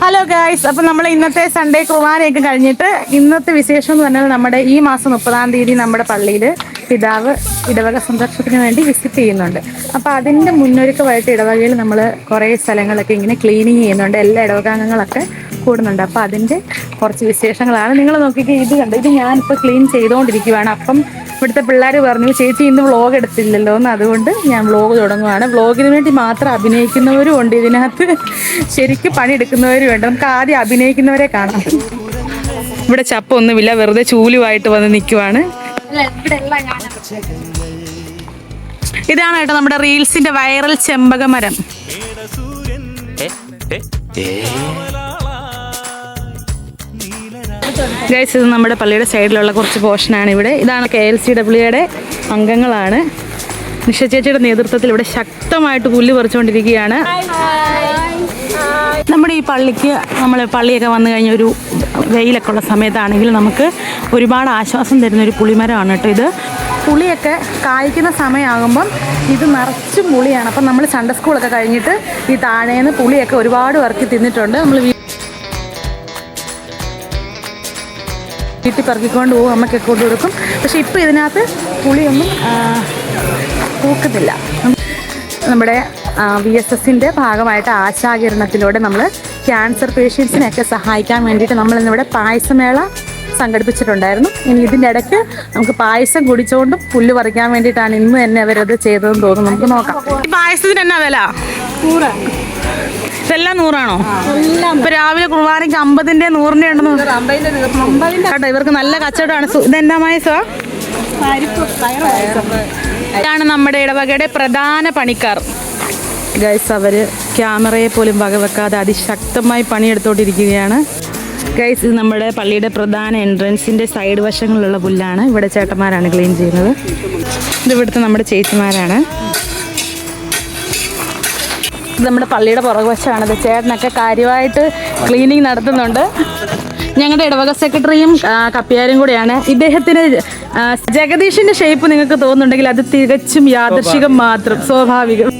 Hello guys, അപ്പം നമ്മൾ ഇന്നത്തെ സൺഡേ കുർബാനയൊക്കെ കഴിഞ്ഞിട്ട് ഇന്നത്തെ വിശേഷം എന്ന് പറഞ്ഞാൽ നമ്മുടെ ഈ മാസം 30-ാം തീയതി നമ്മുടെ പള്ളിയിൽ പിതാവ് ഇടവക സന്ദർശനത്തിന് വേണ്ടി വിസിറ്റ് ചെയ്യുന്നുണ്ട്. അപ്പോൾ അതിൻ്റെ മുന്നൊരുക്കമായിട്ട് ഇടവകയിൽ നമ്മൾ കുറേ സ്ഥലങ്ങളൊക്കെ ഇങ്ങനെ ക്ലീനിങ് ചെയ്യുന്നുണ്ട്. എല്ലാ ഇടവകാംഗങ്ങളൊക്കെ കൂടുന്നുണ്ട്. അപ്പോൾ അതിൻ്റെ കുറച്ച് വിശേഷങ്ങളാണ്. നിങ്ങൾ നോക്കിയിട്ട് ഇത് കണ്ടു, ഇത് ഞാനിപ്പോൾ ക്ലീൻ ചെയ്തുകൊണ്ടിരിക്കുകയാണ്. അപ്പം ഇവിടുത്തെ പിള്ളേർ പറഞ്ഞു, ചേച്ചി ഇന്ന് വ്ളോഗ് എടുത്തില്ലല്ലോ എന്ന്, അതുകൊണ്ട് ഞാൻ വ്ളോഗ് തുടങ്ങുകയാണ്. വ്ളോഗിന് വേണ്ടി മാത്രം അഭിനയിക്കുന്നവരും ഉണ്ട് ഇതിനകത്ത്, ശരിക്കും പണിയെടുക്കുന്നവരും ഉണ്ട്. നമുക്ക് ആദ്യം അഭിനയിക്കുന്നവരെ കാണാം. ഇവിടെ ചപ്പൊന്നുമില്ല, വെറുതെ ചൂലുമായിട്ട് വന്ന് നിൽക്കുവാണ്. ഇതാണ് കേട്ടോ നമ്മുടെ റീൽസിന്റെ വൈറൽ ചെമ്പകമരം. ഗൈസ്, ഇത് നമ്മുടെ പള്ളിയുടെ സൈഡിലുള്ള കുറച്ച് പോർഷനാണ്. ഇവിടെ ഇതാണ് KLCWയുടെ അംഗങ്ങളാണ്. നിഷ ചേച്ചിയുടെ നേതൃത്വത്തിൽ ഇവിടെ ശക്തമായിട്ട് പുല്ല് പറിച്ചുകൊണ്ടിരിക്കുകയാണ്. നമ്മുടെ ഈ പള്ളിക്ക് നമ്മൾ പള്ളിയൊക്കെ വന്നു കഴിഞ്ഞ ഒരു വെയിലൊക്കെ ഉള്ള സമയത്താണെങ്കിൽ നമുക്ക് ഒരുപാട് ആശ്വാസം തരുന്നൊരു പുളിമരമാണ് കേട്ടോ ഇത്. പുളിയൊക്കെ കായ്ക്കുന്ന സമയമാകുമ്പം ഇത് നിറച്ചും പുളിയാണ്. അപ്പം നമ്മൾ സൺഡേ സ്കൂളൊക്കെ കഴിഞ്ഞിട്ട് ഈ താഴേന്ന് പുളിയൊക്കെ ഒരുപാട് വറുക്കി തിന്നിട്ടുണ്ട്. നമ്മൾ വീട്ടിൽ പറക്കിക്കൊണ്ട് പോകും, അമ്മയ്ക്കൊക്കെ കൊണ്ട് കൊടുക്കും. പക്ഷെ ഇപ്പോൾ ഇതിനകത്ത് പുളിയൊന്നും പൂക്കുന്നില്ല. നമ്മുടെ VSSൻ്റെ ഭാഗമായിട്ട് ആശാകിരണത്തിലൂടെ നമ്മൾ ക്യാൻസർ പേഷ്യൻസിനെയൊക്കെ സഹായിക്കാൻ വേണ്ടിയിട്ട് നമ്മളിന്നിവിടെ പായസമേള സംഘടിപ്പിച്ചിട്ടുണ്ടായിരുന്നു. ഇനി ഇതിൻ്റെ ഇടയ്ക്ക് നമുക്ക് പായസം കുടിച്ചുകൊണ്ടും പുല്ല് പറിക്കാൻ വേണ്ടിയിട്ടാണ് ഇന്ന് തന്നെ അവരത് ചെയ്തതെന്ന് തോന്നുന്നു. നമുക്ക് നോക്കാം. ഈ പായസത്തിന് എന്നാ വില? 100. ഇതെല്ലാം 100ആണോ? ഇപ്പൊ രാവിലെ കുർബാനയ്ക്ക് 50-ന്റെ 100-ന്റെ ഉണ്ടെന്ന് കേട്ടോ. ഇവർക്ക് നല്ല കച്ചവടമാണ്. ഇതെന്താ പായസമാ? ഇതാണ് നമ്മുടെ ഇടവകയുടെ പ്രധാന പണിക്കാർ ഗൈസ്. അവർ ക്യാമറയെ പോലും വകവെക്കാതെ അതിശക്തമായി പണിയെടുത്തോണ്ടിരിക്കുകയാണ് ഗൈസ്. ഇത് നമ്മുടെ പള്ളിയുടെ പ്രധാന എൻട്രൻസിൻ്റെ സൈഡ് വശങ്ങളിലുള്ള പുല്ലാണ്. ഇവിടെ ചേട്ടന്മാരാണ് ക്ലീൻ ചെയ്യുന്നത്. ഇത് ഇവിടുത്തെ നമ്മുടെ ചേച്ചിമാരാണ്. ഇത് നമ്മുടെ പള്ളിയുടെ പുറകുവശമാണത്. ചേട്ടനൊക്കെ കാര്യമായിട്ട് ക്ലീനിങ് നടത്തുന്നുണ്ട്. ഞങ്ങളുടെ ഇടവക സെക്രട്ടറിയും കപ്പിയാരും കൂടെയാണ്. ഇദ്ദേഹത്തിന് ജഗദീഷിന്റെ ഷേപ്പ് നിങ്ങൾക്ക് തോന്നുന്നുണ്ടെങ്കിൽ അത് തികച്ചും യാദൃശികം മാത്രം, സ്വാഭാവികം.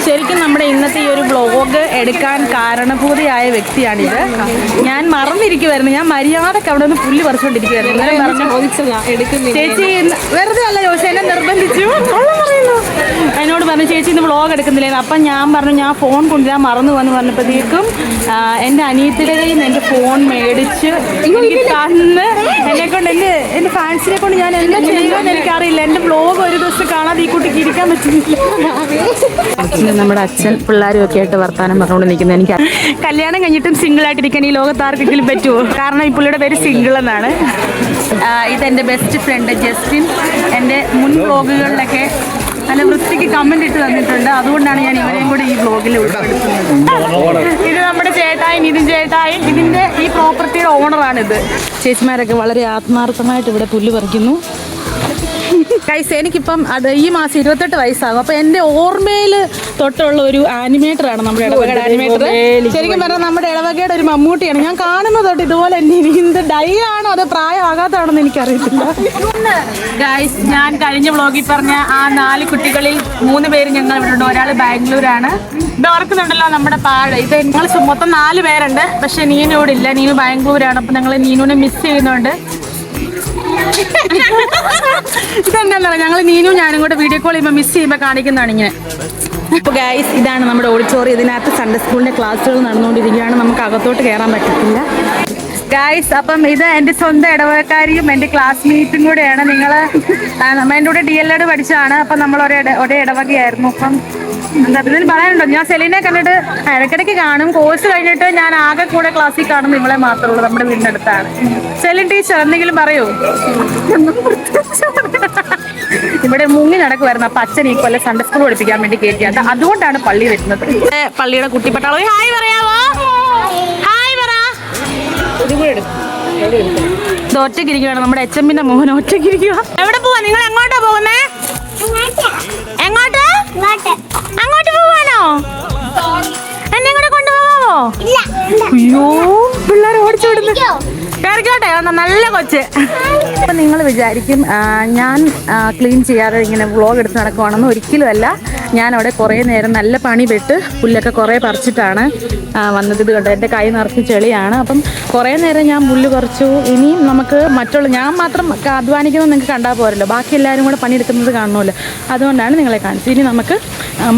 ശരിക്കും നമ്മുടെ ഇന്നത്തെ ഈ ഒരു വ്ളോഗ് എടുക്കാൻ കാരണഭൂതിയായ വ്യക്തിയാണിത്. ഞാൻ മറന്നിരിക്കുമായിരുന്നു. ഞാൻ മര്യാദക്ക് അവിടെ നിന്ന് പുല്ല് പറിച്ചുകൊണ്ടിരിക്കുവായിരുന്നു. ചേച്ചി വെറുതെ അല്ല ചോദിച്ചാൽ എന്നെ നിർബന്ധിച്ചു. എന്നോട് പറഞ്ഞു, ചേച്ചി ഇന്ന് വ്ളോഗ് എടുക്കുന്നില്ലായിരുന്നു. അപ്പം ഞാൻ പറഞ്ഞു, ഞാൻ ഫോൺ കൊണ്ടുവരാൻ മറന്നു വന്ന് പറഞ്ഞപ്പോഴത്തേക്കും എൻ്റെ അനിയത്തിയുടെ കയ്യിൽ നിന്ന് എൻ്റെ ഫോൺ മേടിച്ച് എനിക്ക് തന്ന് എന്നെക്കൊണ്ട് എൻ്റെ ഫാൻസിനെ കൊണ്ട് ഞാൻ എന്താ ചെയ്യുമെന്ന് എനിക്കറിയില്ല. എൻ്റെ വ്ളോഗ് ഒരു ദിവസം കാണാതെ ഈ കുട്ടിക്ക് ഇരിക്കാൻ പറ്റുന്നില്ല. നമ്മുടെ അച്ഛൻ പിള്ളേരും ഒക്കെ ആയിട്ട് വർത്താനം പറഞ്ഞുകൊണ്ട് നിൽക്കുന്നത്. എനിക്ക് കല്യാണം കഴിഞ്ഞിട്ടും സിംഗിൾ ആയിട്ടിരിക്കാൻ ഈ ലോകത്ത് ആർക്കെങ്കിലും പറ്റുമോ? കാരണം ഈ പുള്ളിയുടെ പേര് സിംഗിൾ എന്നാണ്. ഇതെൻ്റെ ബെസ്റ്റ് ഫ്രണ്ട് ജസ്റ്റിൻ. എൻ്റെ മുൻ വ്ളോഗുകളിലൊക്കെ നല്ല വൃത്തിക്ക് കമന്റ് ഇട്ട് തന്നിട്ടുണ്ട്. അതുകൊണ്ടാണ് ഞാൻ ഇവരെയും കൂടെ ഈ വ്ളോഗിൽ ഉൾപ്പെടുത്തുന്നത്. ഇത് നമ്മുടെ ചേട്ടായി, നിതിൻ ചേട്ടായി. ഇതിൻ്റെ ഈ പ്രോപ്പർട്ടിയുടെ ഓണറാണിത്. ചേച്ചിമാരൊക്കെ വളരെ ആത്മാർത്ഥമായിട്ട് ഇവിടെ പുല്ല് പറിക്കുന്നു. ഗൈസ്, എനിക്കിപ്പം ഈ മാസം 28 വയസ്സാകും. അപ്പോൾ എൻ്റെ ഓർമ്മയിൽ തൊട്ടുള്ള ഒരു ആനിമേറ്ററാണ് നമ്മുടെ ഇടവകയുടെ ആനിമേറ്റർ. ശരിക്കും പറഞ്ഞാൽ നമ്മുടെ ഇടവകയുടെ ഒരു മമ്മൂട്ടിയാണ്. ഞാൻ കാണുന്നത് തൊട്ട് ഇതുപോലെ എന്ത് ഡൈ ആണോ അതോ പ്രായമാകാത്തതാണോ എന്ന് എനിക്കറിയത്തില്ല. ഗൈസ്, ഞാൻ കഴിഞ്ഞ വ്ളോഗിൽ പറഞ്ഞ ആ 4 കുട്ടികളിൽ 3 പേര് ഞങ്ങൾ ഇവിടെ ഉണ്ട്. ഒരാൾ ബാംഗ്ലൂരാണ്. ഇത് ഓർക്കുന്നുണ്ടല്ലോ നമ്മുടെ പാട്. ഇത് ഞങ്ങൾ മൊത്തം 4 പേരുണ്ട്. പക്ഷെ നീനു ഇവിടെ ഇല്ല. നീനു ബാംഗ്ലൂരാണ്. അപ്പം ഞങ്ങൾ നീനുവിനെ മിസ് ചെയ്യുന്നുണ്ട്. ഇതെന്താ, ഞങ്ങൾ നീനും ഞാനും കൂടെ വീഡിയോ കോൾ ചെയ്യുമ്പോൾ മിസ് ചെയ്യുമ്പോൾ കാണിക്കുന്നതാണ് ഇങ്ങനെ. അപ്പോൾ ഗൈസ്, ഇതാണ് നമ്മുടെ ഓഡിറ്റോറിയം. ഇതിനകത്ത് സൺഡേ സ്കൂളിൻ്റെ ക്ലാസ്സുകൾ നടന്നുകൊണ്ടിരിക്കുകയാണ്. നമുക്ക് അകത്തോട്ട് കയറാൻ പറ്റത്തില്ല ഗൈസ്. അപ്പം ഇത് എൻ്റെ സ്വന്തം ഇടവകക്കാരിയും എൻ്റെ ക്ലാസ്മേറ്റും കൂടെയാണ്. നിങ്ങൾ എൻ്റെ കൂടെ DLED പഠിച്ചതാണ്. അപ്പം നമ്മൾ ഒരേ ഇടവകയായിരുന്നു. അപ്പം എന്താ ഇതിന് പറയാനുണ്ടോ? ഞാൻ സെലീനെ കണ്ടിട്ട് ഇടയ്ക്കിടയ്ക്ക് കാണും. കോഴ്സ് കഴിഞ്ഞിട്ട് ഞാൻ ആകെ കൂടെ ക്ലാസ്സിൽ കാണും നിങ്ങളെ മാത്രമേ ഉള്ളൂ. നമ്മുടെ വീടിൻ്റെ അടുത്താണ്. സെലിൻ ടീച്ചർ എന്തെങ്കിലും പറയൂ? ഇവിടെ മുങ്ങി നടക്കുമായിരുന്നു. അപ്പൊ അച്ഛൻ ഈ കൊല്ലം സൺഡേ സ്കൂൾ പഠിപ്പിക്കാൻ വേണ്ടി കയറ്റിയത്. അതുകൊണ്ടാണ് പള്ളി വരുന്നത്. പള്ളിയുടെ കുട്ടിപ്പട്ടാളോ ഹായ് പറയാവോ? ഹായ് പറ. ഇത് ഒറ്റയ്ക്കിരിക്കുകയാണ് നമ്മുടെ HMന്റെ മോഹൻ. ഒറ്റയ്ക്കിരിക്കുക. എവിടെ പോവാ? നിങ്ങൾ എങ്ങോട്ടാ പോകുന്നേ? എങ്ങോട്ട്? അങ്ങോട്ട് പോവാനോ? എന്നെ കൂടെ കൊണ്ടുപോകാവോ? അയ്യോ, പിള്ളേർ ഓടിച്ചു വിടുന്നു. കയറിക്കോട്ടെ, നല്ല കൊച്ച്. അപ്പം നിങ്ങൾ വിചാരിക്കും ഞാൻ ക്ലീൻ ചെയ്യാതെ ഇങ്ങനെ വ്ളോഗ് എടുത്ത് നടക്കുവാണെന്ന്. ഒരിക്കലും അല്ല. ഞാനവിടെ കുറേ നേരം നല്ല പണി പെട്ട് പുല്ലൊക്കെ കുറേ പറിച്ചിട്ടാണ് വന്നത്. ഇത് കണ്ടോ, എൻ്റെ കൈ നിറച്ച് ചെളിയാണ്. അപ്പം കുറേ നേരം ഞാൻ പുല്ല് പറിച്ചു. ഇനിയും നമുക്ക് ഞാൻ മാത്രം അധ്വാനിക്കുന്നത് നിങ്ങൾക്ക് കണ്ടാൽ പോരല്ലോ, ബാക്കി എല്ലാവരും കൂടെ പണിയെടുക്കുന്നത് കാണണമല്ലോ. അതുകൊണ്ടാണ് നിങ്ങളെ കാണിച്ചത്. ഇനി നമുക്ക്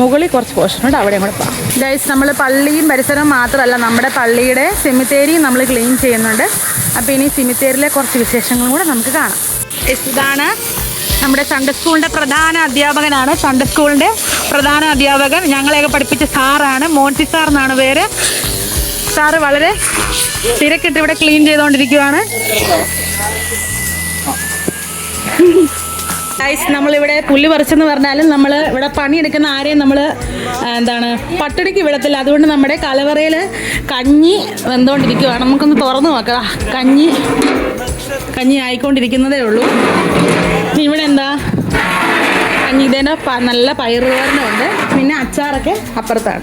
മുകളിൽ കുറച്ച് പോർഷനുണ്ട്, അവിടെ കൂടെ പോകാം. ഗൈസ്, നമ്മൾ പള്ളിയും പരിസരവും മാത്രമല്ല, നമ്മുടെ പള്ളിയുടെ സെമിത്തേരിയും നമ്മൾ ക്ലീൻ ചെയ്യുന്നുണ്ട്. അപ്പോൾ ഇനി സെമിത്തേരിയിലെ കുറച്ച് വിശേഷങ്ങളും കൂടെ നമുക്ക് കാണാം. ഇതാണ് നമ്മുടെ സൺഡേ സ്കൂളിൻ്റെ പ്രധാന അധ്യാപകനാണ്. സൺഡേ സ്കൂളിൻ്റെ പ്രധാന അധ്യാപകൻ ഞങ്ങളെയൊക്കെ പഠിപ്പിച്ച സാറാണ്. മോൻസി സാർ എന്നാണ് പേര്. സാറ് വളരെ തിരക്കിട്ട് ഇവിടെ ക്ലീൻ ചെയ്തുകൊണ്ടിരിക്കുകയാണ്. നമ്മളിവിടെ പുല്ല് പറിച്ചെന്ന് പറഞ്ഞാലും നമ്മൾ ഇവിടെ പണിയെടുക്കുന്ന ആരെയും നമ്മൾ പട്ടിണിക്ക് വിടത്തില്ല. അതുകൊണ്ട് നമ്മുടെ കലവറയിൽ കഞ്ഞി വെന്തുകൊണ്ടിരിക്കുകയാണ്. നമുക്കൊന്ന് തുറന്നു നോക്കാം. കഞ്ഞി ആയിക്കൊണ്ടിരിക്കുന്നതേ ഉള്ളൂ. ഇവിടെ എന്താ കഞ്ഞി, ഇതിൻ്റെ നല്ല പയറുതോരനുണ്ട്, പിന്നെ അച്ചാറൊക്കെ അപ്പുറത്താണ്.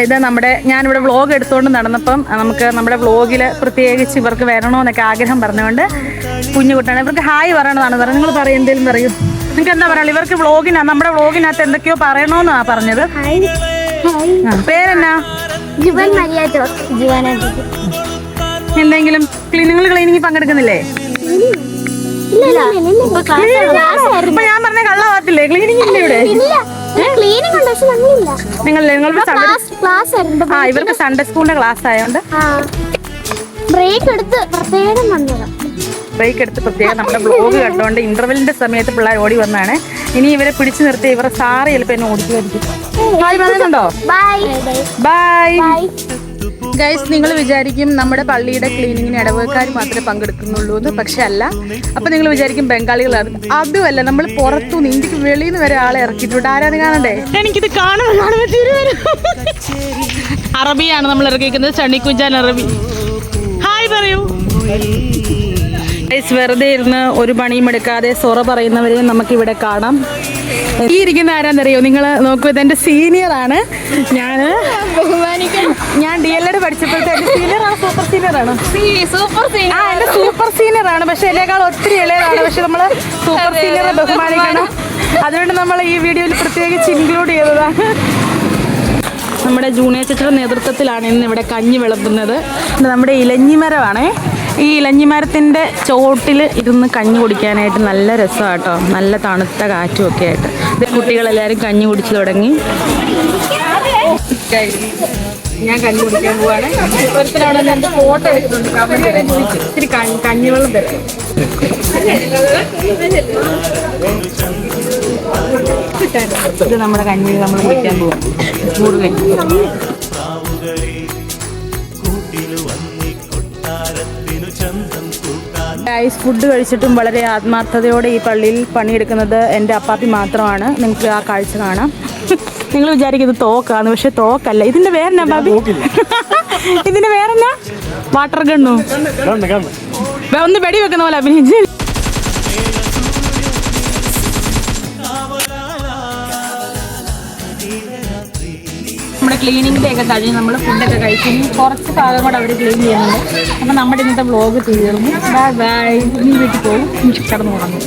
ഇത് ഞാനിവിടെ വ്ളോഗ് എടുത്തുകൊണ്ട് നടന്നപ്പം നമുക്ക് നമ്മുടെ വ്ളോഗിൽ പ്രത്യേകിച്ച് ഇവർക്ക് വരണമെന്നൊക്കെ ആഗ്രഹം പറഞ്ഞുകൊണ്ട് കുഞ്ഞുകുട്ടാണ് ഇവർക്ക് ഹായ് പറയണതാണ് പറഞ്ഞത്. നിങ്ങൾ പറയും, എന്തെങ്കിലും പറയൂ. നിങ്ങൾക്ക് എന്താ പറയുക? ഇവർക്ക് നമ്മുടെ വ്ളോഗിനകത്ത് എന്തൊക്കെയോ പറയണമെന്നാണ് പറഞ്ഞത്. പേരെന്നാ? എന്തെങ്കിലും നിങ്ങൾ ക്ലീനിങ്ങിൽ പങ്കെടുക്കുന്നില്ലേ? ഇപ്പൊ ഞാൻ പറഞ്ഞ കള്ളാവത്തില്ലേ? ക്ലീനിങ് ഇല്ല ഇവിടെ. ഇവർക്ക് സൺഡേ സ്കൂളിന്റെ ക്ലാസ് ആയതുകൊണ്ട് ബ്രേക്ക് എടുത്ത് പ്രത്യേകം നമ്മുടെ ബ്ലോഗ് കണ്ടുകൊണ്ട് ഇന്റർവെല്ലിന്റെ സമയത്ത് പിള്ളേർ ഓടി വന്നാണ്. ഇനി ഇവരെ പിടിച്ചു നിർത്തി ഇവരെ സാറ് ചിലപ്പോൾ എന്നെ ഓടിക്കുമായിരിക്കും. പറയുന്നുണ്ടോ? ബൈ. ഗൈസ്, നിങ്ങൾ വിചാരിക്കും നമ്മുടെ പള്ളിയുടെ ക്ലീനിങ്ങിന് ഇടവകക്കാർ മാത്രമേ പങ്കെടുക്കുന്നുള്ളൂ എന്ന്. പക്ഷെ അല്ല. അപ്പം നിങ്ങൾ വിചാരിക്കും ബംഗാളികളാണ്. അതുമല്ല, നമ്മൾ പുറത്തുനിന്ന് ഇന്ത്യക്ക് വെളിയിൽ നിന്ന് വരെ ആളെ ഇറക്കിയിട്ടുണ്ട്. ആരാധന കാണണ്ടേ? എനിക്കിത് കാണുമ്പോൾ അറബിയാണ് നമ്മൾ ഇറക്കിയിരിക്കുന്നത്. ചണിക്കുഞ്ചാൻ അറബി. ഹായ് പറയൂ. ഗൈസ്, വെറുതെ ഇരുന്ന് ഒരു പണിയും എടുക്കാതെ സൊറ പറയുന്നവരെയും നമുക്കിവിടെ കാണാം. ഈ ഇരിക്കുന്ന ആരാന്നറിയോ? നിങ്ങൾ നോക്കൂ, ഇതെൻ്റെ സീനിയറാണ്. ഞാൻ DLED പഠിച്ചപ്പോഴത്തെ എൻ്റെ സീനിയറാണ്. സൂപ്പർ സീനിയറാണ്. എൻ്റെ സൂപ്പർ സീനിയറാണ്. പക്ഷെ എന്നേക്കാൾ ഒത്തിരി ഇളയതാണ്. പക്ഷെ നമ്മൾ സൂപ്പർ സീനിയറെ ബഹുമാനിക്കണം. അതുകൊണ്ട് നമ്മൾ ഈ വീഡിയോയിൽ പ്രത്യേകിച്ച് ഇൻക്ലൂഡ് ചെയ്തതാണ്. നമ്മുടെ ജൂനിയർ ചേച്ചിയുടെ നേതൃത്വത്തിലാണ് ഇന്ന് ഇവിടെ കഞ്ഞി വിളമ്പുന്നത്. നമ്മുടെ ഇലഞ്ഞിമരമാണേ. ഈ ഇലഞ്ഞിമരത്തിൻ്റെ ചോട്ടിൽ ഇരുന്ന് കഞ്ഞി കുടിക്കാനായിട്ട് നല്ല രസമാണ് കേട്ടോ. നല്ല തണുത്ത കാറ്റും ഒക്കെ ആയിട്ട് കുട്ടികളെല്ലാവരും കഞ്ഞി കുടിച്ചു തുടങ്ങി. ഞാൻ കഞ്ഞി കുടിക്കാൻ പോവാണ്. ഒരുത്തരവിടെ എൻ്റെ ഫോട്ടോ എടുക്കുന്നുണ്ട്. ഇത്തിരി കഞ്ഞിവെള്ളം തരും. ഇത് നമ്മുടെ കഞ്ഞി നമ്മൾ കുടിക്കാൻ പോവാം. ചൂട് കഞ്ഞി. ഫുഡ് കഴിച്ചിട്ടും വളരെ ആത്മാർത്ഥതയോടെ ഈ പള്ളിയിൽ പണിയെടുക്കുന്നത് എൻ്റെ അപ്പാപ്പി മാത്രമാണ്. നിങ്ങൾക്ക് ആ കാഴ്ച കാണാം. നിങ്ങൾ വിചാരിക്കും ഇത് തോക്കാന്ന്, പക്ഷെ തോക്കല്ല. ഇതിന്റെ പേരെന്നാ ബാബി? ഇതിന്റെ പേരെന്നാ? വാട്ടർ ഗണ്ണു. ഒന്ന് വെടി വെക്കുന്ന പോലെ അഭിനയിച്ച്. നമ്മുടെ ക്ലീനിങ്ങിൻ്റെ ഒക്കെ കഴിഞ്ഞ് നമ്മൾ ഫുഡൊക്കെ കഴിച്ചു. കുറച്ച് ഭാഗം കൂടെ അവർ ക്ലീൻ ചെയ്യുന്നുണ്ട്. അപ്പം നമ്മുടെ ഇന്നത്തെ വ്ളോഗ് തീർന്നു. ബൈ. നീ വീട്ടിൽ പോകും, കിടന്നു തുടങ്ങും.